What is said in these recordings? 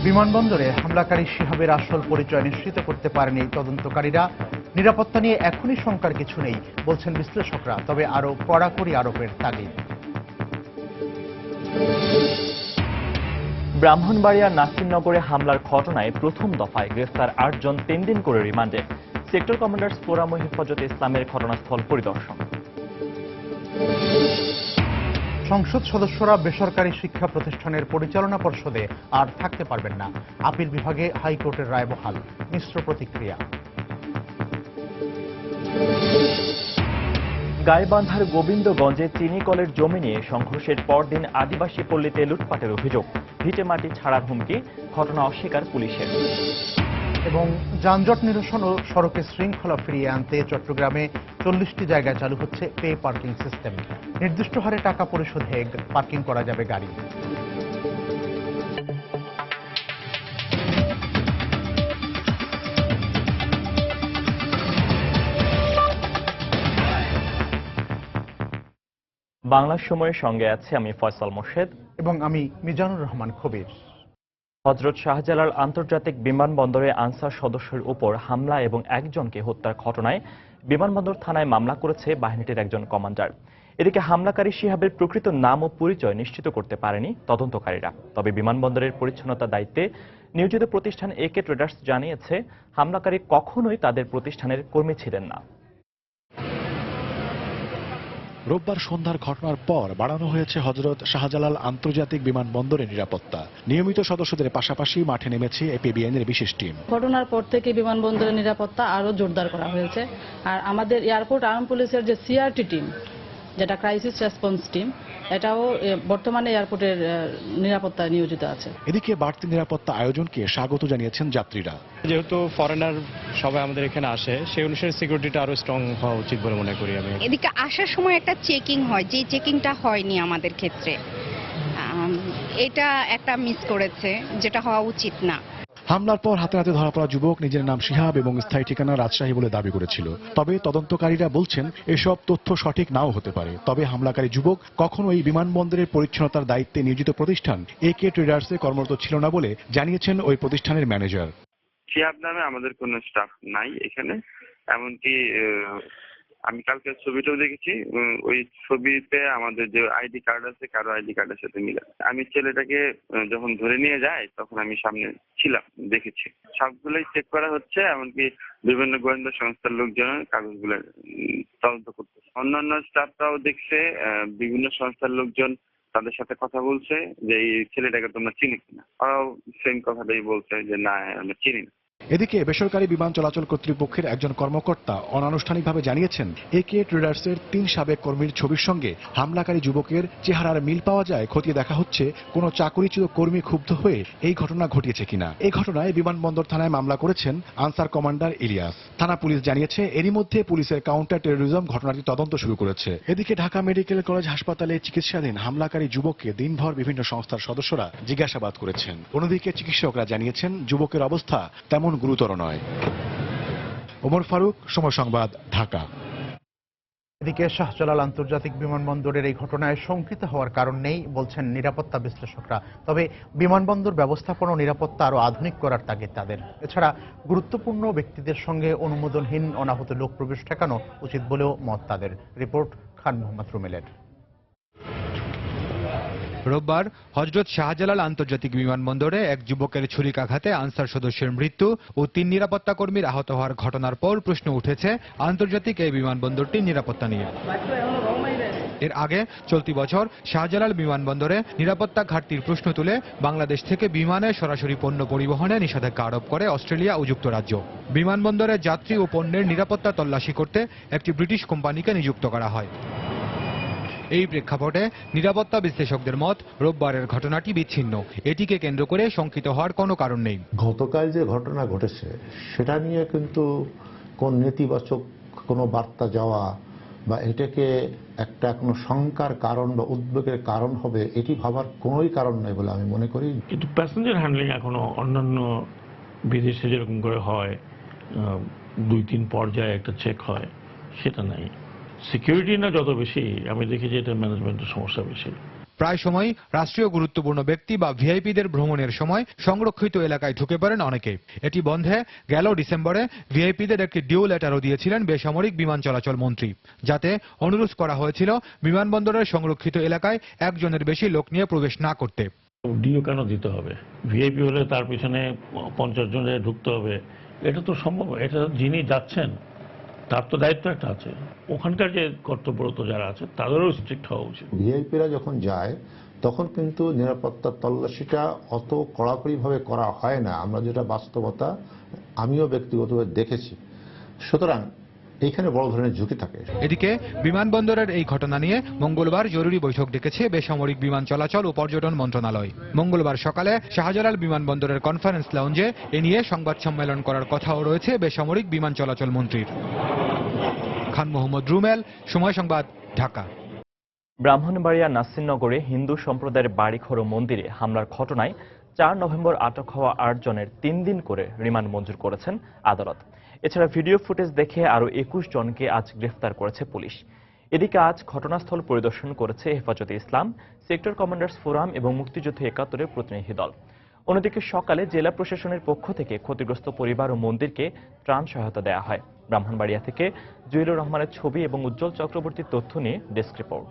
বিমানবন্দরে হামলাকারী শিহাবের আসল পরিচয় নিশ্চিত করতে পারেনি তদন্তকারীরা। নিরাপত্তা নিয়ে এখনই শঙ্কার কিছু নেই বলছেন বিশ্লেষকরা, তবে আরও কড়াকড়ি আরোপের তাগিদ। ব্রাহ্মণবাড়িয়ার নাসিরনগরে হামলার ঘটনায় প্রথম দফায় গ্রেফতার ৮ জন ৩ দিন করে রিমান্ডে। সেক্টর কমান্ডার্স ফোরাম ও হেফাজতে ইসলামের ঘটনাস্থল পরিদর্শন। সংসদ সদস্যরা বেসরকারি শিক্ষা প্রতিষ্ঠানের পরিচালনা পর্ষদে আর থাকতে পারবেন না। আপিল বিভাগে হাইকোর্টের রায় বহাল, মিশ্র প্রতিক্রিয়া। গাইবান্ধার গোবিন্দগঞ্জে চিনি কলের জমি নিয়ে সংঘর্ষের পরদিন আদিবাসী পল্লীতে লুটপাটের অভিযোগ, ভিটেমাটি ছাড়ার হুমকি, ঘটনা অস্বীকার পুলিশের। এবং যানজট নিরসন ও সড়কে শৃঙ্খলা ফিরিয়ে আনতে চট্টগ্রামে 40টি জায়গায় চালু হচ্ছে পে পার্কিং সিস্টেম। নির্দিষ্ট হারে টাকা পরিশোধে পার্কিং করা যাবে গাড়ি। বাংলা সময়ের সঙ্গে আছে আমি ফয়সাল মোর্শেদ এবং আমি মিজানুর রহমান কবির। হযরত শাহজালাল আন্তর্জাতিক বিমানবন্দরে আনসার সদস্যের উপর হামলা এবং একজনকে হত্যার ঘটনায় বিমানবন্দর থানায় মামলা করেছে বাহিনীটির একজন কমান্ডার। এদিকে হামলাকারী শিহাবের প্রকৃত নাম ও পরিচয় নিশ্চিত করতে পারেনি তদন্তকারীরা। তবে বিমানবন্দরের পরিচ্ছন্নতা দায়িত্বে নিয়োজিত প্রতিষ্ঠান একে ট্রেডার্স জানিয়েছে হামলাকারী কখনোই তাদের প্রতিষ্ঠানের কর্মী ছিলেন না। রোববার সন্ধ্যার ঘটনার পর বাড়ানো হয়েছে হযরত শাহজালাল আন্তর্জাতিক বিমানবন্দরের নিরাপত্তা। নিয়মিত সদস্যদের পাশাপাশি মাঠে নেমেছে এপিবিএনের বিশেষ টিম। ঘটনার পর থেকে বিমানবন্দরের নিরাপত্তা আরও জোরদার করা হয়েছে। আর আমাদের এয়ারপোর্ট আর্ম পুলিশের যে সিআরটি টিম, যেটা ক্রাইসিস রেসপন্স টিম, এটাও বর্তমানে এয়ারপোর্টের নিরাপত্তায় নিয়োজিত আছে। এদিকে বাড়তি নিরাপত্তা আয়োজনকে স্বাগত জানিয়েছেন যাত্রীরা। যেহেতু ফরেনার সবাই আমাদের এখানে আসে, সেই অনুসারে সিকিউরিটিটা আরো স্ট্রং হওয়া উচিত বলে মনে করি আমি। এদিকে আসার সময় একটা চেকিং হয়, যে চেকিংটা হয়নি আমাদের ক্ষেত্রে, এটা একটা মিস করেছে, যেটা হওয়া উচিত না। হামলার পর হাতে হাতে ধরা পড়া যুবক নিজের নাম শিহাব এবং স্থায়ী ঠিকানা রাজশাহী বলে দাবি করেছিল। তবে তদন্তকারীরা বলছেন এসব তথ্য সঠিক নাও হতে পারে। তবে হামলাকারী যুবক কখনোই বিমানবন্দরের পরিচ্ছন্নতার দায়িত্বে নিয়োজিত প্রতিষ্ঠান একে ট্রেডার্সে কর্মরত ছিল না বলে জানিয়েছেন ওই প্রতিষ্ঠানের ম্যানেজার। শিহাব নামে আমাদের কোনো স্টাফ নাই এখানে। এমনকি আমি কালকে ছবিটাও দেখেছি, ওই ছবিতে আমাদের যে আইডি কার্ড আছে কারো আইডি কার্ডের সাথে মিলে। আমি ছেলেটাকে যখন ধরে নিয়ে যাই তখন আমি সামনে ছিলাম, দেখেছি। সবগুলোই চেক করা হচ্ছে, এমনকি বিভিন্ন গোয়েন্দা সংস্থার লোকজন কাগজগুলো তদন্ত করতেছে। অন্যান্য স্টাফরাও দেখছে, বিভিন্ন সংস্থার লোকজন তাদের সাথে কথা বলছে যে এই ছেলেটাকে তোমরা চিনি কিনা। ওরাও সেম কথাটাই বলছে যে না, আমরা চিনি না। এদিকে বেসরকারি বিমান চলাচল কর্তৃপক্ষের একজন কর্মকর্তা অনানুষ্ঠানিকভাবে জানিয়েছেন একে ট্রেডার্সের 3 সাবেক কর্মীর ছবির সঙ্গে হামলাকারী যুবকের চেহারার মিল পাওয়া যায়। খতিয়ে দেখা হচ্ছে কোনো চাকরিচ্যুত কর্মী ক্ষুব্ধ হয়ে এই ঘটনা ঘটিয়েছে কিনা। এই ঘটনায় বিমানবন্দর থানায় মামলা করেছেন আনসার কমান্ডার ইলিয়াস। থানা পুলিশ জানিয়েছে এরই মধ্যে পুলিশের কাউন্টার টেরোরিজম ঘটনাটি তদন্ত শুরু করেছে। এদিকে ঢাকা মেডিকেল কলেজ হাসপাতালে চিকিৎসাধীন হামলাকারী যুবককে দিনভর বিভিন্ন সংস্থার সদস্যরা জিজ্ঞাসাবাদ করেছেন। অন্যদিকে চিকিৎসকরা জানিয়েছেন যুবকের অবস্থা তেমন গুরুতর নয়। ওমর ফারুক, সময় সংবাদ, ঢাকা। এদিকে শাহজালাল আন্তর্জাতিক বিমানবন্দরের এই ঘটনায় শঙ্কিত হওয়ার কারণ নেই বলছেন নিরাপত্তা বিশ্লেষকরা। তবে বিমানবন্দর ব্যবস্থাপনা ও নিরাপত্তা আরও আধুনিক করার তাগিদ তাদের। এছাড়া গুরুত্বপূর্ণ ব্যক্তিদের সঙ্গে অনুমোদনহীন অনাহত লোক প্রবেশ ঠেকানো উচিত বলেও মত তাদের। রিপোর্ট খান মোহাম্মদ রুমেলের। রোববার হযরত শাহজালাল আন্তর্জাতিক বিমানবন্দরে এক যুবকের ছুরিকাঘাতে আনসার সদস্যের মৃত্যু ও 3 নিরাপত্তা কর্মীর আহত হওয়ার ঘটনার পর প্রশ্ন উঠেছে আন্তর্জাতিক এই বিমানবন্দরটির নিরাপত্তা নিয়ে। এর আগে চলতি বছর শাহজালাল বিমানবন্দরে নিরাপত্তা ঘাটতির প্রশ্ন তুলে বাংলাদেশ থেকে বিমানে সরাসরি পণ্য পরিবহনে নিষেধাজ্ঞা আরোপ করে অস্ট্রেলিয়া ও যুক্তরাজ্য। বিমানবন্দরে যাত্রী ও পণ্যের নিরাপত্তা তল্লাশি করতে একটি ব্রিটিশ কোম্পানিকে নিযুক্ত করা হয়। এই প্রেক্ষাপটে নিরাপত্তা বিশ্লেষকদের মত রোববারের ঘটনাটি বিচ্ছিন্ন। এটিকে কেন্দ্র করে শঙ্কিত হওয়ার কোনো কারণ নেই। গতকাল যে ঘটনা ঘটেছে সেটা নিয়ে কিন্তু কোন নেতিবাচক কোনো বার্তা যাওয়া বা এটাকে একটা কোনো শঙ্কার কারণ বা উদ্বেগের কারণ হবে এটি ভাবার কোনোই কারণ নেই বলে আমি মনে করি। কিন্তু প্যাসেঞ্জার হ্যান্ডলিং এখনো অন্যান্য বিদেশে যেরকম করে হয় 2-3 পর্যায়ে একটা চেক হয়, সেটা নাই। সিকিউরিটি না যত বেশি, আমি দেখি যে এটা ম্যানেজমেন্টের সমস্যা বেশি। প্রায় সময় রাষ্ট্রীয় গুরুত্বপূর্ণ ব্যক্তি বা ভিআইপিদের ভ্রমণের সময় সংরক্ষিত এলাকায় ঢুকে পড়েন অনেকে। এটি বন্ধে গেল ডিসেম্বরে ভিআইপিদের একটি ডিউ লেটারও দিয়েছিলেন বেসামরিক বিমান চলাচল মন্ত্রী, যাতে অনুরোধ করা হয়েছিল বিমানবন্দরের সংরক্ষিত এলাকায় একজনের বেশি লোক নিয়ে প্রবেশ না করতে। ডিও কেন দিতে হবে? ভিআইপি হলে তার পিছনে 50 জনের ঢুকতে হবে, এটা তো সম্ভব। এটা যিনি যাচ্ছেন তার তো দায়িত্ব একটা আছে, ওখানকার যে কর্তব্যরত যারা আছে তাদেরও স্ট্রিক্ট হওয়া উচিত। ভিআইপিরা যখন যায় তখন কিন্তু নিরাপত্তার তল্লাশিটা অত কড়াকড়িভাবে করা হয় না, আমরা যেটা বাস্তবতা আমিও ব্যক্তিগতভাবে দেখেছি। সুতরাং এইখানে বড় ধরনের ঝুঁকি থাকে। এদিকে বিমানবন্দরের এই ঘটনা নিয়ে মঙ্গলবার জরুরি বৈঠক ডেকেছে বেসামরিক বিমান চলাচল ও পর্যটন মন্ত্রণালয়। মঙ্গলবার সকালে শাহজালাল বিমানবন্দরের কনফারেন্স লাউঞ্জে এ নিয়ে সংবাদ সম্মেলন করার কথাও রয়েছে বেসামরিক বিমান চলাচল মন্ত্রীর। খান মোহাম্মদ রুমেল, সময় সংবাদ, ঢাকা। ব্রাহ্মণবাড়িয়া নাসিরনগরে হিন্দু সম্প্রদায়ের বাড়িঘর ও মন্দিরে হামলার ঘটনায় 4 নভেম্বর আটক হওয়া 8 জনের 3 দিন করে রিমান্ড মঞ্জুর করেছেন আদালত। এছাড়া ভিডিও ফুটেজ দেখে আরও 21 জনকে আজ গ্রেফতার করেছে পুলিশ। এদিকে আজ ঘটনাস্থল পরিদর্শন করেছে হেফাজতে ইসলাম, সেক্টর কমান্ডার্স ফোরাম এবং মুক্তিযুদ্ধ 71-এর প্রতিনিধি দল। অন্যদিকে সকালে জেলা প্রশাসনের পক্ষ থেকে ক্ষতিগ্রস্ত পরিবার ও মন্দিরকে ত্রাণ সহায়তা দেওয়া হয়। ব্রাহ্মণবাড়িয়া থেকে জহিরুর রহমানের ছবি এবং উজ্জ্বল চক্রবর্তীর তথ্য নিয়ে ডেস্ক রিপোর্ট।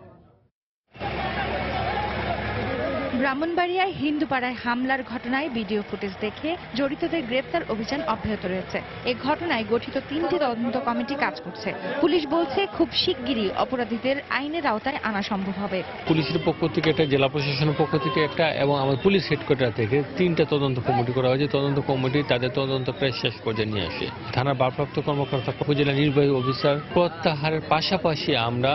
ব্রাহ্মণবাড়িয়ায় হিন্দুপাড়ায় হামলার ঘটনায় ভিডিও ফুটেজ দেখে জড়িতদের গ্রেফতার অভিযান অব্যাহত রয়েছে। এ ঘটনায় গঠিত 3টি তদন্ত কমিটি কাজ করছে। পুলিশ বলছে খুব শিগগিরই অপরাধীদের আইনের আওতায় আনা সম্ভব হবে। পুলিশের পক্ষ থেকে একটা, জেলা প্রশাসনের পক্ষ থেকে একটা এবং আমার পুলিশ হেডকোয়ার্টার থেকে 3টা তদন্ত কমিটি করা হয়েছে। তদন্ত কমিটি তাদের তদন্ত প্রায় শেষ পর্যায়ে নিয়ে আসে। থানার ভারপ্রাপ্ত কর্মকর্তা, উপজেলা নির্বাহী অফিসার প্রত্যাহারের পাশাপাশি আমরা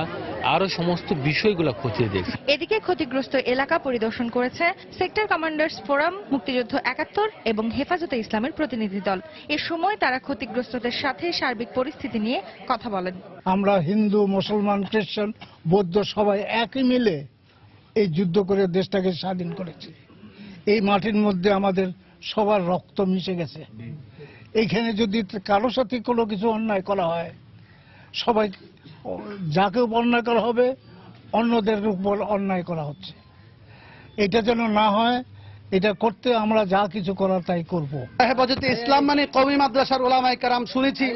আরো সমস্ত বিষয়গুলো খতিয়ে দেখছি। এদিকে ক্ষতিগ্রস্ত এলাকা পরিদর্শন করেছে সেক্টর কমান্ডার্স ফোরাম, মুক্তিযুদ্ধ 71 এবং হেফাজতে ইসলামের প্রতিনিধি দল। এ সময় তারা ক্ষতিগ্রস্তদের সাথে সার্বিক পরিস্থিতি নিয়ে কথা বলেন। আমরা হিন্দু, মুসলমান, খ্রিস্টান, বৌদ্ধ সবাই একই মিলে এই যুদ্ধ করে দেশটাকে স্বাধীন করেছি। এই মাটির মধ্যে আমাদের সবার রক্ত মিশে গেছে। এইখানে যদি কারো সাথে কোনো কিছু অন্যায় করা হয়, সবাই যাকে অন্যায় করা হবে অন্যদের উপর অন্যায় করা হচ্ছে। এটা যেন না হয়, এটা করতে আমরা যা কিছু করার তাই করব। হেফাজতে ইসলাম মানে কওমি মাদ্রাসার ওলামায়ে কেরাম শুনেছি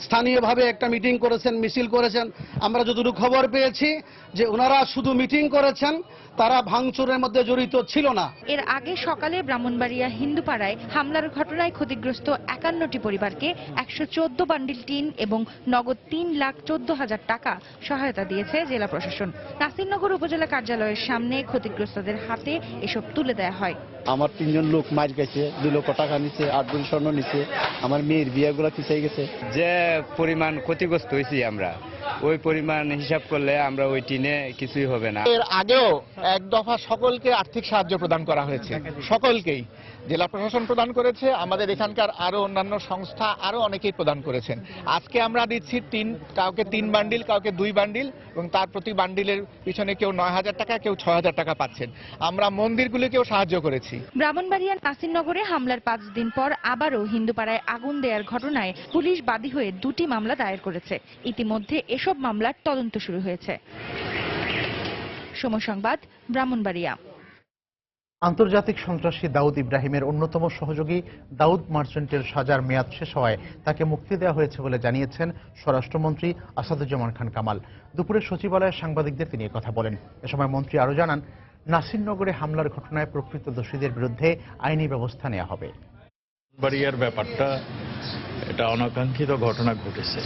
স্থানীয়ভাবে একটা মিটিং করেছেন, মিছিল করেছেন। আমরা যতটুকু খবর পেয়েছি যে ওনারা শুধু মিটিং করেছেন, তারা ভাঙচুরের মধ্যে জড়িত ছিল না। এর আগে সকালে ব্রাহ্মণবাড়িয়া হিন্দুপাড়ায় হামলার ঘটনায় ক্ষতিগ্রস্ত 51টি পরিবারকে 114 বান্ডিল টিন এবং নগদ 3,14,000 টাকা সহায়তা দিয়েছে জেলা প্রশাসন। নাসিরনগর উপজেলা কার্যালয়ের সামনে ক্ষতিগ্রস্তদের হাতে এসব তুলে দেওয়া হয়। আমার 3 জন লোক মার গেছে, 2 লক্ষ টাকা নিচ্ছে, 8 ভরি স্বর্ণ নিচ্ছে, আমার মেয়ের বিয়েগুলো পিছিয়ে গেছে। যে পরিমাণ ক্ষতিগ্রস্ত হয়েছি আমরা, ওই পরিমাণ হিসাব করলে আমরা ওই টিনে কিছুই হবে না। এর আগেও এক দফা সকলকে আর্থিক সাহায্য প্রদান করা হয়েছে, সকলকেই জেলা প্রশাসন প্রদান করেছে, আমাদের এখানকার আরো অন্যান্য সংস্থা আরো অনেকেই প্রদান করেছেন। আজকে আমরা দিচ্ছি কাউকে 3 বান্ডিল, কাউকে 2 বান্ডিল এবং তার প্রতি বান্ডিলের পিছনে কেউ 9,000 টাকা, কেউ 6,000 টাকা পাচ্ছেন। আমরা মন্দিরগুলিকেও সাহায্য করেছি। ব্রাহ্মণবাড়িয়ার নাসিরনগরে হামলার 5 দিন পর আবারও হিন্দুপাড়ায় আগুন দেওয়ার ঘটনায় পুলিশ বাদী হয়ে 2টি মামলা দায়ের করেছে। ইতিমধ্যে এসব মামলার তদন্ত শুরু হয়েছে। সময় সংবাদ, ব্রাহ্মণবাড়িয়া। আন্তর্জাতিক সন্ত্রাসী দাউদ ইব্রাহিমের অন্যতম সহযোগী দাউদ মার্চেন্টের সাজার মেয়াদ শেষ হওয়ায় তাকে মুক্তি দেওয়া হয়েছে বলে জানিয়েছেন স্বরাষ্ট্রমন্ত্রী আসাদুজ্জামান খান কামাল। দুপুরে সচিবালয়ে সাংবাদিকদের তিনি কথা বলেন। এ সময় মন্ত্রী আরও জানান, নাসিরনগরে হামলার ঘটনায় প্রকৃত দোষীদের বিরুদ্ধে আইনি ব্যবস্থা নেওয়া হবে। বাড়িয়ার ব্যাপারটা এটা অনাকাঙ্ক্ষিত ঘটনা ঘটেছে,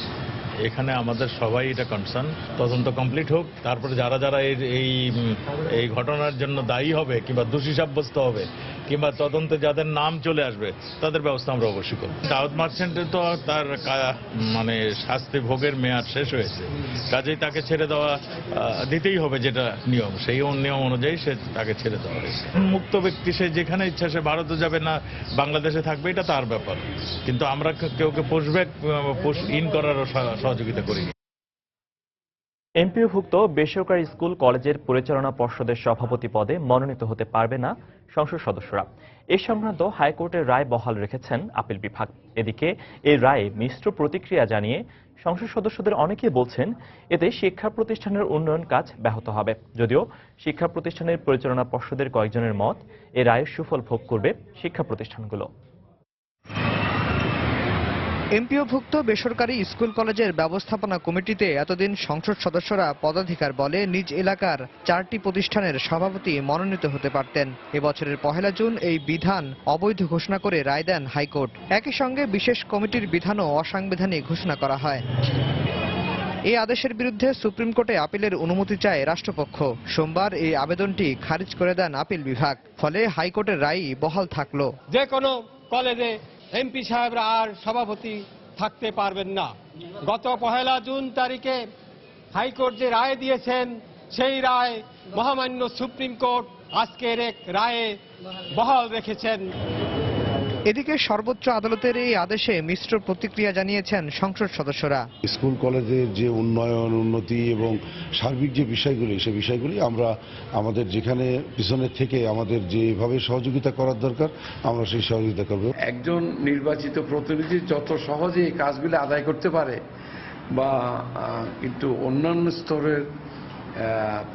এখানে আমাদের সবাই এটা কনসার্ন। তদন্ত কমপ্লিট হোক, তারপরে যারা যারা এই ঘটনার জন্য দায়ী হবে কিংবা দোষী সাব্যস্ত হবে কিংবা তদন্তে যাদের নাম চলে আসবে তাদের ব্যবস্থা আমরা অবশ্যই করব। দাউদ মার্চেন্টের তো তার মানে শাস্তি ভোগের মেয়াদ শেষ হয়েছে, কাজেই তাকে ছেড়ে দেওয়া দিতেই হবে, যেটা নিয়ম সেই নিয়ম অনুযায়ী সে তাকে ছেড়ে দেওয়া হয়েছে। মুক্ত ব্যক্তি, সে যেখানে ইচ্ছা সে ভারতে যাবে না বাংলাদেশে থাকবে, এটা তার ব্যাপার, কিন্তু আমরা কেউকে পুশ ইন করারও সহযোগিতা করি। এমপিওভুক্ত বেসরকারি স্কুল কলেজের পরিচালনা পর্ষদের সভাপতি পদে মনোনীত হতে পারবে না সংসদ সদস্যরা। এ সংক্রান্ত হাইকোর্টের রায় বহাল রেখেছেন আপিল বিভাগ। এদিকে এই রায়ে মিশ্র প্রতিক্রিয়া জানিয়ে সংসদ সদস্যদের অনেকে বলছেন এতে শিক্ষা প্রতিষ্ঠানের উন্নয়ন কাজ ব্যাহত হবে। যদিও শিক্ষা প্রতিষ্ঠানের পরিচালনা পর্ষদের কয়েকজনের মত, এ রায়ের সুফল ভোগ করবে শিক্ষা প্রতিষ্ঠানগুলো। এমপিওভুক্ত বেসরকারি স্কুল কলেজের ব্যবস্থাপনা কমিটিতে এতদিন সংসদ সদস্যরা পদাধিকার বলে নিজ এলাকার 4টি প্রতিষ্ঠানের সভাপতি মনোনীত হতে পারতেন। এবছরের 1 জুন এই বিধান অবৈধ ঘোষণা করে রায় দেন হাইকোর্ট। একই সঙ্গে বিশেষ কমিটির বিধানও অসাংবিধানিক ঘোষণা করা হয়। এই আদেশের বিরুদ্ধে সুপ্রিম কোর্টে আপিলের অনুমতি চায় রাষ্ট্রপক্ষ। সোমবার এই আবেদনটি খারিজ করে দেন আপিল বিভাগ। ফলে হাইকোর্টের রায়ই বহাল থাকলো। যে কোনো কলেজে এমপি সাহেবরা আর সভাপতি থাকতে পারবেন না। গত 1 জুন তারিখে হাইকোর্ট যে রায় দিয়েছেন, সেই রায় মহামান্য সুপ্রিম কোর্ট আজকের এক রায়ে বহাল রেখেছেন। এদিকে সর্বোচ্চ আদালতের এই আদেশে মিশ্র প্রতিক্রিয়া জানিয়েছেন সংসদ সদস্যরা। স্কুল কলেজের যে উন্নয়ন, উন্নতি এবং সার্বিক যে বিষয়গুলি, সেই বিষয়গুলি আমরা আমাদের যেখানে পিছনের থেকে আমাদের যেভাবে সহযোগিতা করার দরকার আমরা সেই সহযোগিতা করব। একজন নির্বাচিত প্রতিনিধি যত সহজে এই কাজগুলি আদায় করতে পারে, বা কিন্তু অন্যান্য স্তরের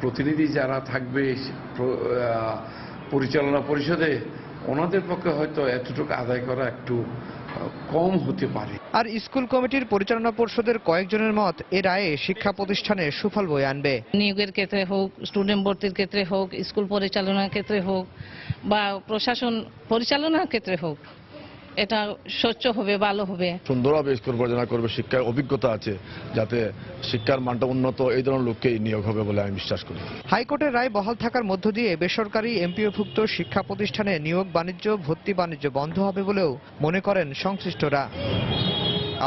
প্রতিনিধি যারা থাকবে পরিচালনা পরিষদে, ওনাদের পক্ষে হয়তো এতটুকু আদায় করা একটু কম হতে পারে। আর স্কুল কমিটির পরিচালনা পর্ষদের কয়েকজনের মত এ রায়ে শিক্ষা প্রতিষ্ঠানে সুফল বয়ে আনবে। নিয়োগের ক্ষেত্রে হোক, স্টুডেন্ট ভর্তির ক্ষেত্রে হোক, স্কুল পরিচালনার ক্ষেত্রে হোক, বা প্রশাসন পরিচালনার ক্ষেত্রে হোক, এটা স্বচ্ছ হবে, ভালো হবে। সুন্দরভাবে স্কুল পরিচালনা করবে, শিক্ষার অভিজ্ঞতা আছে, যাতে শিক্ষার মানটা উন্নত, এই ধরনের লোককেই নিয়োগ হবে বলে আমি বিশ্বাস করি। হাইকোর্টের রায় বহাল থাকার মধ্য দিয়ে বেসরকারি এমপিওভুক্ত শিক্ষা প্রতিষ্ঠানে নিয়োগ বাণিজ্য, ভর্তি বাণিজ্য বন্ধ হবে বলেও মনে করেন সংশ্লিষ্টরা।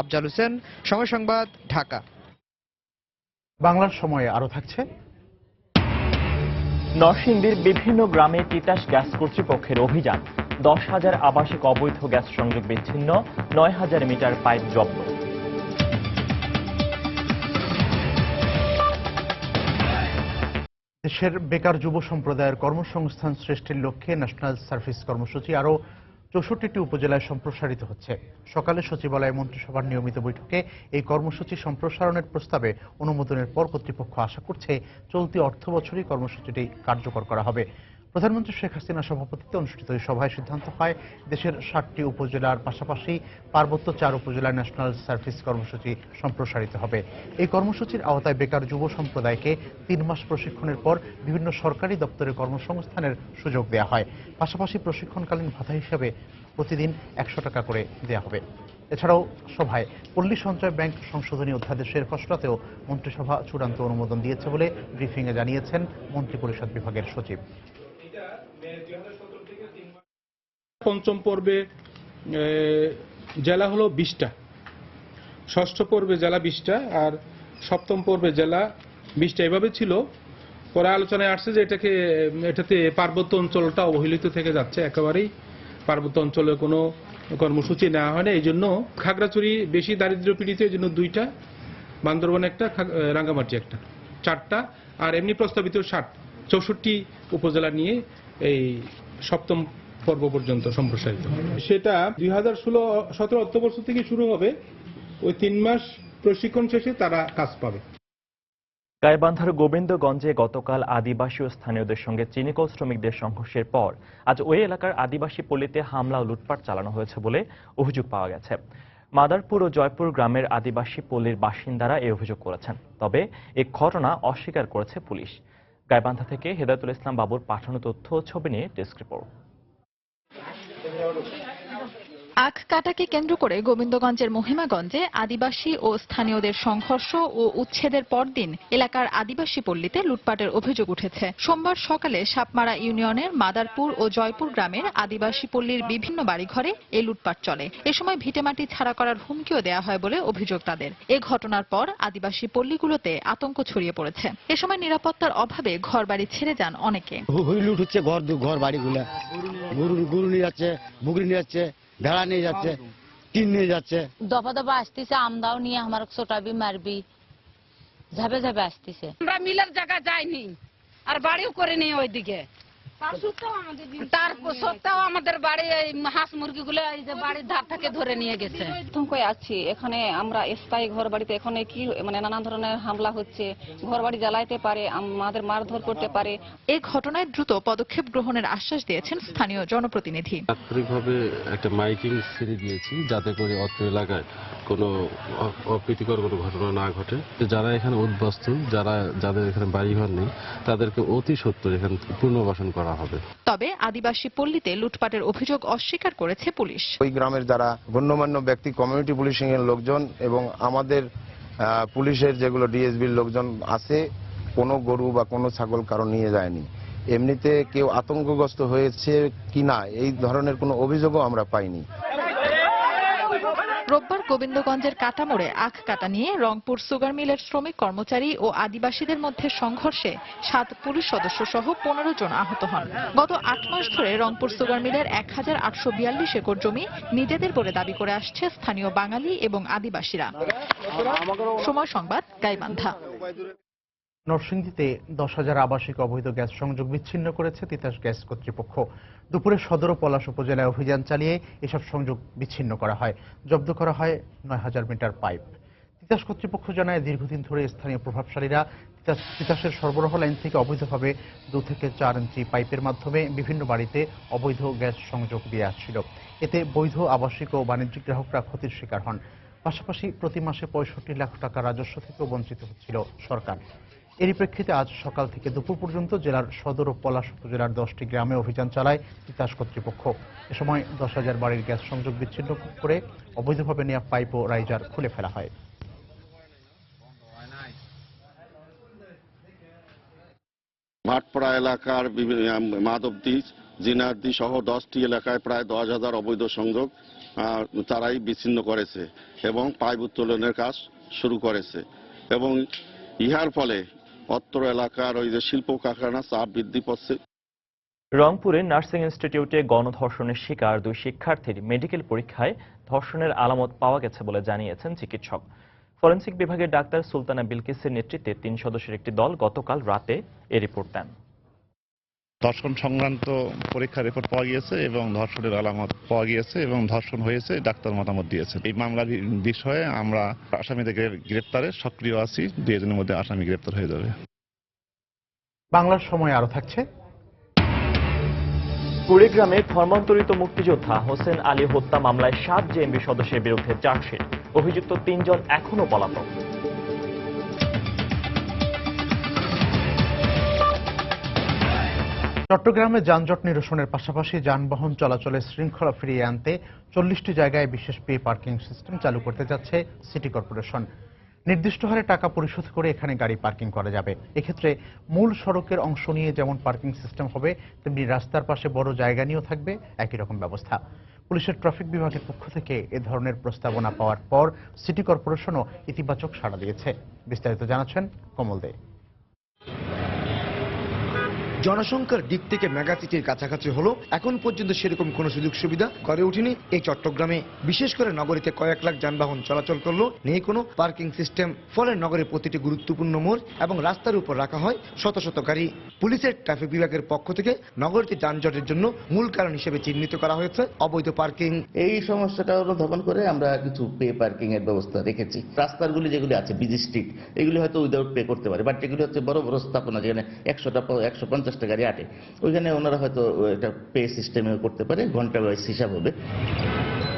আফজাল হোসেন, সময় সংবাদ, ঢাকা। বাংলার সময়ে আরো থাকছে। নরসিংদীর বিভিন্ন গ্রামে তিতাস গ্যাস কর্তৃপক্ষের অভিযান। 10,000 আবাসিক অবৈধ গ্যাস সংযোগ বিচ্ছিন্ন, 9,000 মিটার পাইপ জব্দ। দেশের বেকার যুব সম্প্রদায়ের কর্মসংস্থান সৃষ্টির লক্ষ্যে ন্যাশনাল সার্ভিস কর্মসূচি আরও 64টি উপজেলায় সম্প্রসারিত হচ্ছে। সকালে সচিবালয়ে মন্ত্রিসভার নিয়মিত বৈঠকে এই কর্মসূচি সম্প্রসারণের প্রস্তাবে অনুমোদনের পর কর্তৃপক্ষ আশা করছে চলতি অর্থবছরই কর্মসূচিটি কার্যকর করা হবে। প্রধানমন্ত্রী শেখ হাসিনার সভাপতিত্বে অনুষ্ঠিত এই সভায় সিদ্ধান্ত হয় দেশের 60টি উপজেলার পাশাপাশি পার্বত্য 4 উপজেলায় ন্যাশনাল সার্ভিস কর্মসূচি সম্প্রসারিত হবে। এই কর্মসূচির আওতায় বেকার যুব সম্প্রদায়কে 3 মাস প্রশিক্ষণের পর বিভিন্ন সরকারি দপ্তরে কর্মসংস্থানের সুযোগ দেওয়া হয়। পাশাপাশি প্রশিক্ষণকালীন ভাতা হিসেবে প্রতিদিন 100 টাকা করে দেওয়া হবে। এছাড়াও সভায় পল্লী সঞ্চয় ব্যাংক সংশোধনী অধ্যাদেশের খসড়াতেও মন্ত্রিসভা চূড়ান্ত অনুমোদন দিয়েছে বলে ব্রিফিংয়ে জানিয়েছেন মন্ত্রিপরিষদ বিভাগের সচিব। পঞ্চম পর্বে জেলা হলো 20টা, ষষ্ঠ পর্বে জেলা 20টা, আর সপ্তম পর্বে জেলা 20টা। এভাবে ছিল। পরে আলোচনায় আসছে যে এটাতে পার্বত্য অঞ্চলটা অবহেলিত থেকে যাচ্ছে, একেবারেই পার্বত্য অঞ্চলে কোনো কর্মসূচি নেওয়া হয় না। এই জন্য খাগড়াছড়ি বেশি দারিদ্র্য পীড়িত, এই জন্য 2টা, বান্দরবান একটা, রাঙ্গামাটি একটা, 4টা, আর এমনি প্রস্তাবিত 64 উপজেলা নিয়ে এই সপ্তম পর্ব পর্যন্ত সম্প্রসারিত হবে। সেটা 2016-17 অর্থবর্ষ থেকে শুরু হবে। ওই 3 মাস প্রশিক্ষণ শেষে তারা কাজ পাবে। গাইবান্ধার গোবিন্দগঞ্জে গতকাল আদিবাসী ও স্থানীয়দের সঙ্গে চিনিকল শ্রমিকদের সংঘর্ষের পর আজ ওই এলাকার আদিবাসী পল্লীতে হামলা ও লুটপাট চালানো হয়েছে বলে অভিযোগ পাওয়া গেছে। মাদারপুর ও জয়পুর গ্রামের আদিবাসী পল্লীর বাসিন্দারা এই অভিযোগ করেছেন। তবে এই ঘটনা অস্বীকার করেছে পুলিশ। গাইবান্ধা থেকে হেদায়েতুল ইসলাম বাবুর পাঠানো তথ্য ও ছবি নিয়ে ডেস্ক রিপোর্ট। আখ কাটাকে কেন্দ্র করে গোবিন্দগঞ্জের মহিমাগঞ্জে আদিবাসী ও স্থানীয়দের সংঘর্ষ ও উচ্ছেদের পরদিন এলাকার আদিবাসী পল্লীতে লুটপাটের অভিযোগ উঠেছে। সোমবার সকালে সাপমারা ইউনিয়নের মাদারপুর ও জয়পুর গ্রামের আদিবাসী পল্লীর বিভিন্ন বাড়িঘরে এই লুটপাট চলে। এ সময় ভিটেমাটি ছাড়া করার হুমকিও দেওয়া হয় বলে অভিযোগ তাদের। এ ঘটনার পর আদিবাসী পল্লীগুলোতে আতঙ্ক ছড়িয়ে পড়েছে। এ সময় নিরাপত্তার অভাবে ঘরবাড়ি ছেড়ে যান অনেকে। লুট হচ্ছে, ঘর বাড়িগুলা, গরু নিয়ে যাচ্ছে, বুগরি নিয়ে যাচ্ছে, ভেড়া নিয়ে যাচ্ছে, টিন নিয়ে যাচ্ছে। দফা দফা আসতেছে, আমদাও নিয়ে আমার ছোটাবি, মারবি, ঝাবে ঝাবে আসতেছে। আমরা মিলের জায়গা যাইনি আর বাড়িও করিনি ওইদিকে, তার সত্ত্বেও আমাদের বাড়ি এই হাঁস মুরগিগুলো এই যে বাড়ির ধার থেকে ধরে নিয়ে গেছে। আতঙ্কে আছি এখানে আমরা স্থায়ী ঘর বাড়িতে, এখানে কি মানে নানা ধরনের হামলা হচ্ছে, ঘর বাড়ি জ্বালাইতে পারে, আমাদের মারধর করতে পারে। এই ঘটনায় দ্রুত পদক্ষেপ গ্রহণের আশ্বাস দিয়েছেন স্থানীয় জনপ্রতিনিধি। তাৎক্ষণিকভাবে একটা মাইকিং ছেড়ে দিয়েছি যাতে করে অত্র এলাকায় কোনো অপ্রীতিকর কোনো ঘটনা না ঘটে। যারা এখানে উদ্বাস্তু, যাদের এখানে বাড়িঘর নেই, তাদেরকে অতি সত্বর এখানে পুনর্বাসন করা হবে। তবে আদিবাসী পল্লীতে লুটপাটের অভিযোগ অস্বীকার করেছে পুলিশ। ওই গ্রামের যারা গণ্যমান্য ব্যক্তি, কমিউনিটি পুলিশিং এর লোকজন এবং আমাদের পুলিশের যেগুলো ডিএসবির লোকজন আছে, কোনো গরু বা কোনো ছাগল কারো নিয়ে যায়নি। এমনিতে কেউ আতঙ্কগ্রস্ত হয়েছে কিনা এই ধরনের কোনো অভিযোগও আমরা পাইনি। রোববার গোবিন্দগঞ্জের কাটামোড়ে আখ কাটা নিয়ে রংপুর সুগার মিলের শ্রমিক কর্মচারী ও আদিবাসীদের মধ্যে সংঘর্ষে 7 পুলিশ সদস্য সহ 15 জন আহত হন। গত 8 মাস ধরে রংপুর সুগার মিলের 1842 একর জমি নিজেদের বলে দাবি করে আসছে স্থানীয় বাঙালি এবং আদিবাসীরা। সময় সংবাদ, গাইবান্ধা। নরসিংদীতে 10,000 আবাসিক অবৈধ গ্যাস সংযোগ বিচ্ছিন্ন করেছে তিতাস গ্যাস কর্তৃপক্ষ। দুপুরে সদর ও পলাশ উপজেলায় অভিযান চালিয়ে এসব সংযোগ বিচ্ছিন্ন করা হয়। জব্দ করা হয় 9,000 মিটার পাইপ। তিতাস কর্তৃপক্ষ জানায়, দীর্ঘদিন ধরে স্থানীয় প্রভাবশালীরা তিতাসের সরবরাহ লাইন থেকে অবৈধভাবে 2 থেকে 4 ইঞ্চি পাইপের মাধ্যমে বিভিন্ন বাড়িতে অবৈধ গ্যাস সংযোগ দিয়ে আসছিল। এতে বৈধ আবাসিক ও বাণিজ্যিক গ্রাহকরা ক্ষতির শিকার হন। পাশাপাশি প্রতি মাসে 65 লাখ টাকা রাজস্ব থেকেও বঞ্চিত হচ্ছিল সরকার। এরই প্রেক্ষিতে আজ সকাল থেকে দুপুর পর্যন্ত জেলার সদর ও পলাশ উপজেলার 10টি গ্রামে অভিযান চালায় তিতাস কর্তৃপক্ষ। এ সময় 10,000 বাড়ির গ্যাস সংযোগ বিচ্ছিন্ন করে অবৈধভাবে নেওয়া পাইপ ও রাইজার খুলে ফেলা হয়। ভাটপাড়া এলাকার মাধবদী, জিনারদী সহ 10টি এলাকায় প্রায় 10,000 অবৈধ সংযোগ তারাই বিচ্ছিন্ন করেছে এবং পাইপ উত্তোলনের কাজ শুরু করেছে এবং ইহার ফলে অত্র এলাকার ওই যে শিল্প কারখানা চাপ বৃদ্ধি পাচ্ছে। রংপুরে নার্সিং ইনস্টিটিউটে গণধর্ষণের শিকার 2 শিক্ষার্থীর মেডিকেল পরীক্ষায় ধর্ষণের আলামত পাওয়া গেছে বলে জানিয়েছেন চিকিৎসক। ফরেনসিক বিভাগের ডাক্তার সুলতানা বিলকিসের নেতৃত্বে 3 সদস্যের একটি দল গতকাল রাতে এ রিপোর্ট দেন। ধর্ষণ সংক্রান্ত পরীক্ষা রিপোর্ট পাওয়া গিয়েছে এবং ধর্ষণের আলামত পাওয়া গিয়েছে এবং ধর্ষণ হয়েছে, ডাক্তার মতামত দিয়েছে। এই মামলার বিষয়ে আমরা আসামিদের গ্রেপ্তারে সক্রিয় আছি। 2 দিনের মধ্যে আসামি গ্রেপ্তার হয়ে যাবে। বাংলার সময় আরো থাকছে। কুড়িগ্রামে ধর্মান্তরিত মুক্তিযোদ্ধা হোসেন আলী হত্যা মামলায় 7 জেএমবি সদস্যের বিরুদ্ধে চার্জশিট। অভিযুক্ত 3 জন এখনো পলাতক। চট্টগ্রামে যানজট নিরসনের পাশাপাশি যানবাহন চলাচলে শৃঙ্খলা ফিরিয়ে আনতে 40টি জায়গায় বিশেষ পে পার্কিং সিস্টেম চালু করতে যাচ্ছে সিটি কর্পোরেশন। নির্দিষ্ট হারে টাকা পরিশোধ করে এখানে গাড়ি পার্কিং করা যাবে। এক্ষেত্রে মূল সড়কের অংশ নিয়ে যেমন পার্কিং সিস্টেম হবে, তেমনি রাস্তার পাশে বড় জায়গা নিয়েও থাকবে একই রকম ব্যবস্থা। পুলিশের ট্রাফিক বিভাগের পক্ষ থেকে এ ধরনের প্রস্তাবনা পাওয়ার পর সিটি কর্পোরেশনও ইতিবাচক সাড়া দিয়েছে। বিস্তারিত জানাচ্ছেন কমল দে। জনসংখ্যার দিক থেকে মেগা সিটির কাছাকাছি হলো এখন পর্যন্ত সেরকম কোনো সুযোগ সুবিধা করে ওঠেনি এই চট্টগ্রামে। বিশেষ করে নগরীতে কয়েক লাখ যানবাহন চলাচল করলেও নেই কোনো পার্কিং সিস্টেম। ফলে নগরের প্রতিটি গুরুত্বপূর্ণ মোড় এবং রাস্তার উপর রাখা হয় শত শত গাড়ি। পুলিশের ট্রাফিক বিভাগের পক্ষ থেকে নগরীতে যানজটের জন্য মূল কারণ হিসেবে চিহ্নিত করা হয়েছে অবৈধ পার্কিং। এই সমস্যাটা অনুধাবন করে আমরা কিছু পে পার্কিং এর ব্যবস্থা রেখেছি। রাস্তাগুলি যেগুলি আছে বিজি স্ট্রিট, এগুলি হয়তো উইদাউট পে করতে পারে, বাট এগুলি হচ্ছে বড় বড় স্থাপনা যেখানে 150 গাড়ি আটে, ওইখানে ওনারা হয়তো এটা পে সিস্টেমে করতে পারে, ঘন্টা ওয়াইজ হিসাব হবে।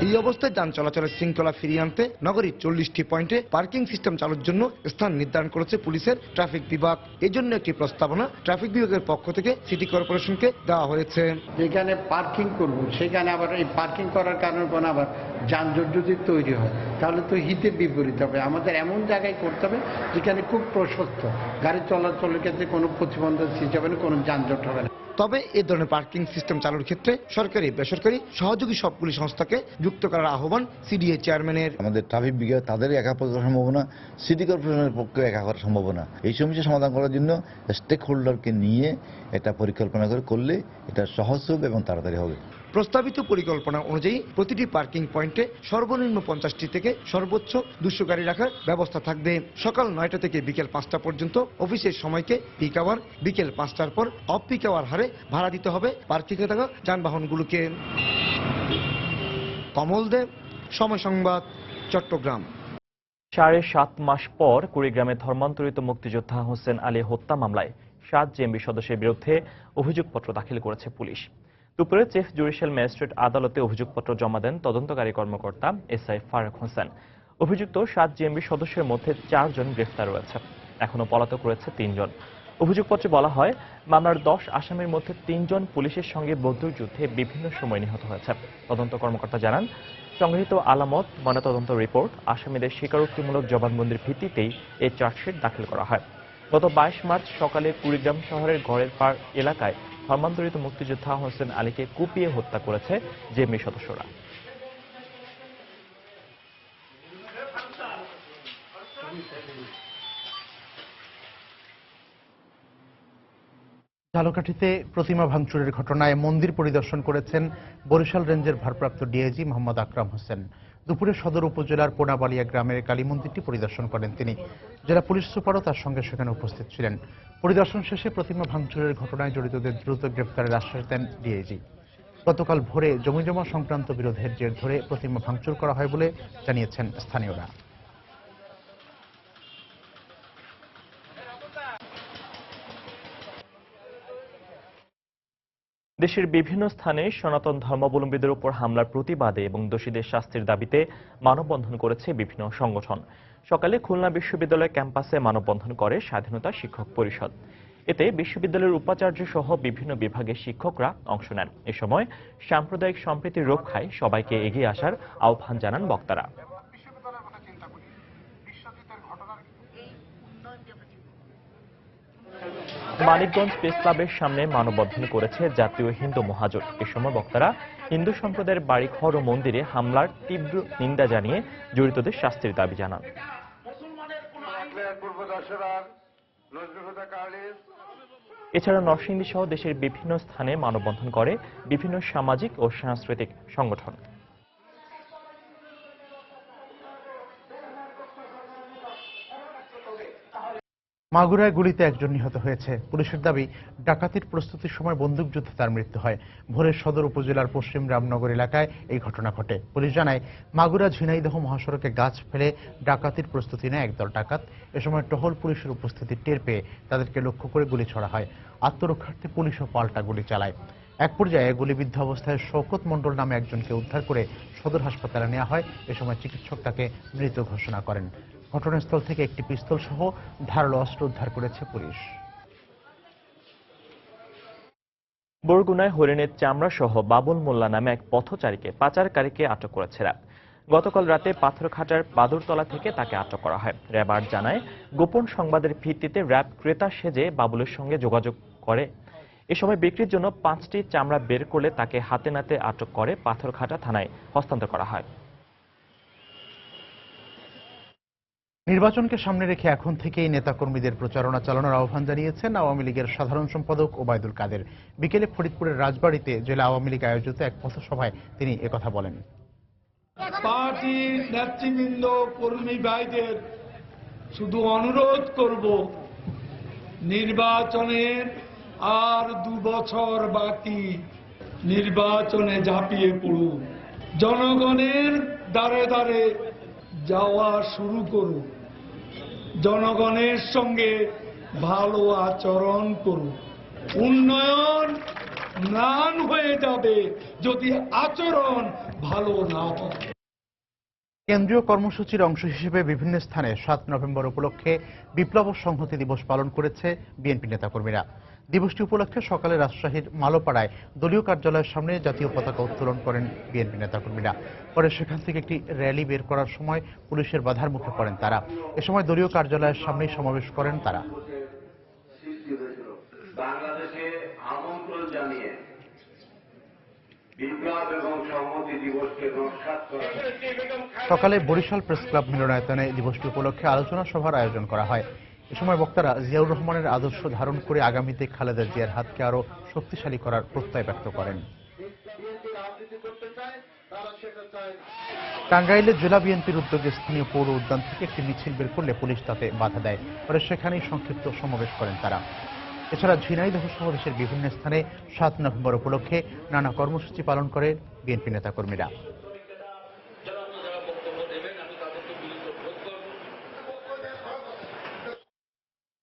এই অবস্থায় যান চলাচলের শৃঙ্খলা ফিরিয়ে আনতে নগরীর 40টি পয়েন্টে পার্কিং সিস্টেম চালুর জন্য স্থান নির্ধারণ করেছে পুলিশের ট্রাফিক বিভাগ। এই জন্য একটি প্রস্তাবনা ট্রাফিক বিভাগের পক্ষ থেকে সিটি কর্পোরেশনকে দেওয়া হয়েছে। যেখানে পার্কিং করব সেখানে আবার এই পার্কিং করার কারণে কোনো আবার যানজট যদি তৈরি হয় তাহলে তো হিতের বিপরীত হবে। আমাদের এমন জায়গায় করতে হবে যেখানে খুব প্রশস্ত, গাড়ি চলাচলের ক্ষেত্রে কোনো প্রতিবন্ধক সৃষ্টি হবে না, কোনো যানজট হবে না। তবে এই ধরনের পার্কিং সিস্টেম চালুর ক্ষেত্রে সরকারি বেসরকারি সহযোগী সবগুলি সংস্থাকে যুক্ত করার আহ্বান সিডিএ চেয়ারম্যানের। আমাদের ট্রাফিক বিভাগ তাদের একা করা সম্ভব না, সিটি কর্পোরেশনের পক্ষে একা করা সম্ভব না। এই সমস্যা সমাধান করার জন্য স্টেক হোল্ডারকে নিয়ে এটা পরিকল্পনা করলে এটা সহজ হবে এবং তাড়াতাড়ি হবে। প্রস্তাবিত পরিকল্পনা অনুযায়ী প্রতিটি পার্কিং পয়েন্টে সর্বনিম্ন 50টি থেকে সর্বোচ্চ 200 গাড়ি রাখার ব্যবস্থা থাকবে। সকাল 9টা থেকে বিকেল 5টা পর্যন্ত অফিসের সময়কে পিক আওয়ার, বিকেল 5টার পর অফ পিক আওয়ার হারে ভাড়া দিতে হবে পার্কিংয়ে থাকা যানবাহনগুলোকে। কমল দেব, সময় সংবাদ, চট্টগ্রাম। 7.5 মাস পর কুড়িগ্রামে ধর্মান্তরিত মুক্তিযোদ্ধা হোসেন আলী হত্যা মামলায় 7 জেএমবি সদস্যের বিরুদ্ধে অভিযোগপত্র দাখিল করেছে পুলিশ। দুপুরে চিফ জুডিশিয়াল ম্যাজিস্ট্রেট আদালতে অভিযোগপত্র জমা দেন তদন্তকারী কর্মকর্তা এসআই ফারুক হোসেন। অভিযুক্ত 7 জেএমবি সদস্যের মধ্যে 4 জন গ্রেফতার রয়েছে, এখনো পলাতক রয়েছে 3 জন। অভিযোগপত্রে বলা হয়, মামলার 10 আসামির মধ্যে 3 জন পুলিশের সঙ্গে বন্দুকযুদ্ধে বিভিন্ন সময় নিহত হয়েছে। তদন্ত কর্মকর্তা জানান, সংগৃহীত আলামত, ময়নাতদন্ত রিপোর্ট, আসামিদের স্বীকারোক্তিমূলক জবানবন্দির ভিত্তিতেই এই চার্জশিট দাখিল করা হয়। গত 22 মার্চ সকালে কুড়িগ্রাম শহরের ঘরের পাড় এলাকায় ধর্মান্তরিত মুক্তিযোদ্ধা হোসেন আলীকে কুপিয়ে হত্যা করেছে জেএমবি সদস্যরা। ঝালকাঠিতে প্রতিমা ভাঙচুরের ঘটনায় মন্দির পরিদর্শন করেছেন বরিশাল রেঞ্জের ভারপ্রাপ্ত ডিআইজি মোহাম্মদ আকরাম হোসেন। দুপুরে সদর উপজেলার পোনাবালিয়া গ্রামের কালী মন্দিরটি পরিদর্শন করেন তিনি। জেলা পুলিশ সুপারও তার সঙ্গে সেখানে উপস্থিত ছিলেন। পরিদর্শন শেষে প্রতিমা ভাঙচুরের ঘটনায় জড়িতদের দ্রুত গ্রেফতারের আশ্বাস দেন ডিআইজি। গতকাল ভোরে জমিজমা সংক্রান্ত বিরোধের জের ধরে প্রতিমা ভাঙচুর করা হয় বলে জানিয়েছেন স্থানীয়রা। দেশের বিভিন্ন স্থানে সনাতন ধর্মাবলম্বীদের উপর হামলার প্রতিবাদে এবং দোষীদের শাস্তির দাবিতে মানববন্ধন করেছে বিভিন্ন সংগঠন। সকালে খুলনা বিশ্ববিদ্যালয় ক্যাম্পাসে মানববন্ধন করে স্বাধীনতা শিক্ষক পরিষদ। এতে বিশ্ববিদ্যালয়ের উপাচার্য সহ বিভিন্ন বিভাগের শিক্ষকরা অংশ নেন। এ সময় সাম্প্রদায়িক সম্প্রীতি রক্ষায় সবাইকে এগিয়ে আসার আহ্বান জানান বক্তারা। মানিকগঞ্জ প্রেস ক্লাবের সামনে মানববন্ধন করেছে জাতীয় হিন্দু মহাজোট। এ সময় বক্তারা হিন্দু সম্প্রদায়ের বাড়িঘর ও মন্দিরে হামলার তীব্র নিন্দা জানিয়ে জড়িতদের শাস্তির দাবি জানান। এছাড়া নরসিংদী সহ দেশের বিভিন্ন স্থানে মানববন্ধন করে বিভিন্ন সামাজিক ও সাংস্কৃতিক সংগঠন। মাগুরায় গুলিতে একজন নিহত হয়েছে। পুলিশের দাবি, ডাকাতির প্রস্তুতির সময় বন্দুকযুদ্ধে তার মৃত্যু হয়। ভোরে সদর উপজেলার পশ্চিম রামনগর এলাকায় এই ঘটনা ঘটে। পুলিশ জানায়, মাগুরা ঝিনাইদহ মহাসড়কে গাছ ফেলে ডাকাতির প্রস্তুতি নেয় একদল ডাকাত। এ সময় টহল পুলিশের উপস্থিতি টের পেয়ে তাদেরকে লক্ষ্য করে গুলি ছোড়া হয়। আত্মরক্ষার্থে পুলিশও পাল্টা গুলি চালায়। এক পর্যায়ে গুলিবিদ্ধ অবস্থায় শওকত মণ্ডল নামে একজনকে উদ্ধার করে সদর হাসপাতালে নেওয়া হয়। এ সময় চিকিৎসক তাকে মৃত ঘোষণা করেন। ঘটনাস্থল থেকে একটি পিস্তল সহ ধারালো অস্ত্র উদ্ধার করেছে পুলিশ। বরগুনায় হরিণের চামড়া সহ বাবুল মোল্লা নামে এক পথচারীকে পাচারকারীকে আটক করেছে র্যাব। গতকাল রাতে পাথরঘাটার বাদুরতলা থেকে তাকে আটক করা হয়। র্যাব আর জানায়, গোপন সংবাদের ভিত্তিতে র্যাব ক্রেতা সেজে বাবুলের সঙ্গে যোগাযোগ করে। এ সময় বিক্রির জন্য 5টি চামড়া বের করলে তাকে হাতে নাতে আটক করে পাথরঘাটা থানায় হস্তান্তর করা হয়। নির্বাচনকে সামনে রেখে এখন থেকেই নেতাকর্মীদের প্রচারণা চালানোর আহ্বান জানিয়েছেন আওয়ামী লীগের সাধারণ সম্পাদক ওবায়দুল কাদের। বিকেলে ফরিদপুরের রাজবাড়ীতে জেলা আওয়ামী লীগ আয়োজিত এক পথসভায় তিনি একথা বলেন। পার্টির নেতৃবৃন্দ, কর্মী ভাইদের শুধু অনুরোধ করব, নির্বাচনের আর 2 বছর বাকি, নির্বাচনে ঝাঁপিয়ে পড়ুন, জনগণের দ্বারে দ্বারে যাওয়া শুরু করুন, জনগণের সঙ্গে ভালো আচরণ করুন। উন্নয়ন ম্লান হয়ে যাবে যদি আচরণ ভালো না হয়। কেন্দ্রীয় কর্মসূচির অংশ হিসেবে বিভিন্ন স্থানে 7 নভেম্বর উপলক্ষে বিপ্লব সংহতি দিবস পালন করেছে বিএনপি নেতাকর্মীরা। দিবসটি উপলক্ষে সকালে রাজশাহীর মালোপাড়ায় দলীয় কার্যালয়ের সামনে জাতীয় পতাকা উত্তোলন করেন বিএনপি নেতাকর্মীরা। পরে সেখান থেকে একটি র্যালি বের করার সময় পুলিশের বাধার মুখে পড়েন তারা। এ সময় দলীয় কার্যালয়ের সামনেই সমাবেশ করেন তারা। বাংলাদেশে আমন্ত্রণ জানিয়ে বিপ্লব এবং সংহতি দিবসকে নস্যাৎ করা। সকালে বরিশাল প্রেস ক্লাব মিলনায়তনে দিবসটি উপলক্ষে আলোচনা সভার আয়োজন করা হয়। এ সময় বক্তারা জিয়াউর রহমানের আদর্শ ধারণ করে আগামীতে খালেদা জিয়ার হাতকে আরো শক্তিশালী করার প্রত্যয় ব্যক্ত করেন। টাঙ্গাইলে জেলা বিএনপির উদ্যোগে স্থানীয় পৌর উদ্যান থেকে একটি মিছিল বের করলে পুলিশ তাতে বাধা দেয়। পরে সেখানেই সংক্ষিপ্ত সমাবেশ করেন তারা। এছাড়া ঝিনাইদহ সহ দেশের বিভিন্ন স্থানে 7 নভেম্বর উপলক্ষে নানা কর্মসূচি পালন করে বিএনপি নেতাকর্মীরা।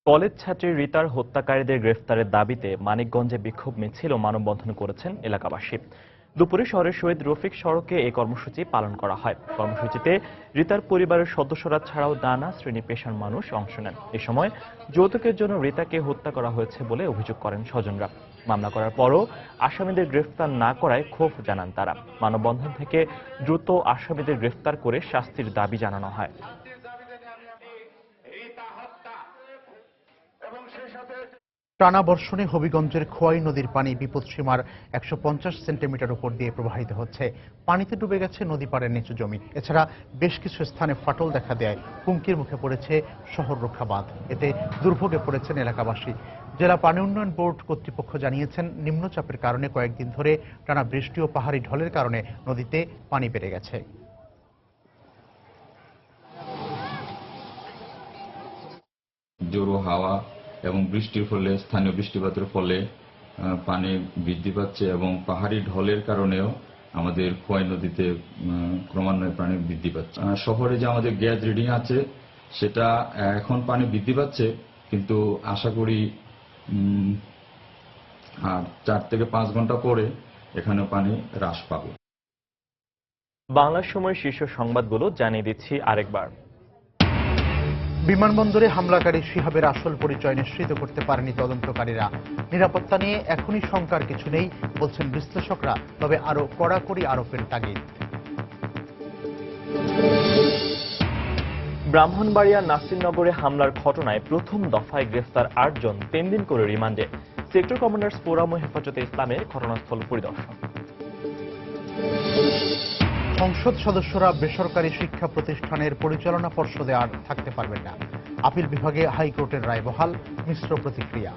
কলেজ ছাত্রী রিতার হত্যাকারীদের গ্রেফতারের দাবিতে মানিকগঞ্জে বিক্ষোভ মিছিল ও মানববন্ধন করেছেন এলাকাবাসী। দুপুরে শহরের শহীদ রফিক সড়কে এই কর্মসূচি পালন করা হয়। কর্মসূচিতে রিতার পরিবারের সদস্যরা ছাড়াও নানা শ্রেণী পেশার মানুষ অংশ নেন। এ সময় যৌতুকের জন্য রিতাকে হত্যা করা হয়েছে বলে অভিযোগ করেন স্বজনরা। মামলা করার পরও আসামিদের গ্রেফতার না করায় ক্ষোভ জানান তারা। মানববন্ধন থেকে দ্রুত আসামিদের গ্রেফতার করে শাস্তির দাবি জানানো হয়। টানা বর্ষণে হবিগঞ্জের খোয়াই নদীর পানি বিপদসীমার 150 সেন্টিমিটার উপর দিয়ে প্রবাহিত হচ্ছে। পানিতে ডুবে গেছে নদী পাড়ের নিচু জমি। এছাড়া বেশ কিছু স্থানে ফাটল দেখা দেয় হুমকির মুখে পড়েছে শহর রক্ষা বাঁধ। এতে দুর্ভোগে পড়েছেন এলাকাবাসী। জেলা পানি উন্নয়ন বোর্ড কর্তৃপক্ষ জানিয়েছেন, নিম্নচাপের কারণে কয়েকদিন ধরে টানা বৃষ্টি ও পাহাড়ি ঢলের কারণে নদীতে পানি বেড়ে গেছে। জোরো হাওয়া এবং বৃষ্টির ফলে, স্থানীয় বৃষ্টিপাতের ফলে পানি বৃদ্ধি পাচ্ছে এবং পাহাড়ি ঢলের কারণেও আমাদের খোয়াই নদীতে ক্রমান্বয়ে পানি বৃদ্ধি পাচ্ছে। শহরে যে আমাদের গ্যাস রিডিং আছে সেটা এখন পানি বৃদ্ধি পাচ্ছে, কিন্তু আশা করি আর 4 থেকে 5 ঘন্টা পরে এখানে পানি হ্রাস পাবে। বাংলার সময় শীর্ষ সংবাদগুলো জানিয়ে দিচ্ছি আরেকবার। বিমানবন্দরে হামলাকারী শিহাবের আসল পরিচয় নিশ্চিত করতে পারেনি তদন্তকারীরা। নিরাপত্তা নিয়ে এখনই শঙ্কার কিছু নেই বলছেন বিশ্লেষকরা, তবে আরো কড়াকড়ি আরোপের তাগিদ। ব্রাহ্মণবাড়িয়া নাসিরনগরে হামলার ঘটনায় প্রথম দফায় গ্রেফতার 8 জন 3 দিন করে রিমান্ডে। সেক্টর কমান্ডার্স ফোরাম ও হেফাজতে ইসলামের ঘটনাস্থল পরিদর্শন। সংসদ সদস্যরা বেসরকারি শিক্ষা প্রতিষ্ঠানের পরিচালনা পর্ষদে আর থাকতে পারবেন না। আপিল বিভাগে হাইকোর্টের রায় বহাল, মিশ্র প্রতিক্রিয়া।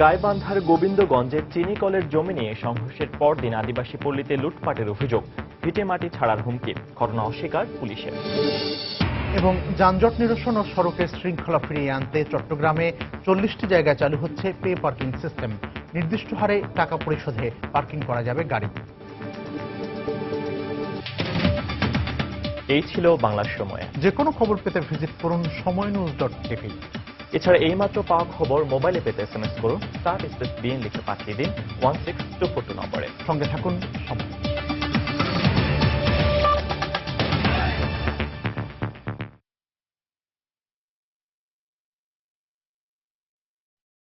গাইবান্ধার গোবিন্দগঞ্জে চিনি কলের জমি নিয়ে সংঘর্ষের পরদিন আদিবাসী পল্লীতে লুটপাটের অভিযোগ, ভিটে মাটি ছাড়ার হুমকি, ঘটনা অস্বীকার পুলিশের। এবং যানজট নিরসন ও সড়কের শৃঙ্খলা ফিরিয়ে আনতে চট্টগ্রামে 40টি জায়গায় চালু হচ্ছে পে পার্কিং সিস্টেম। নির্দিষ্ট হারে টাকা পরিশোধে পার্কিং করা যাবে গাড়ি। এই ছিল বাংলার সময়। যে কোনো খবর পেতে ভিজিট করুন সময়নিউজ.tv। এছাড়া এইমাত্র পাওয়া খবর মোবাইলে পেতে SMS করুন *BN লিখে পাঠিয়ে দিন 16242 নম্বরে। সঙ্গে থাকুন সময়।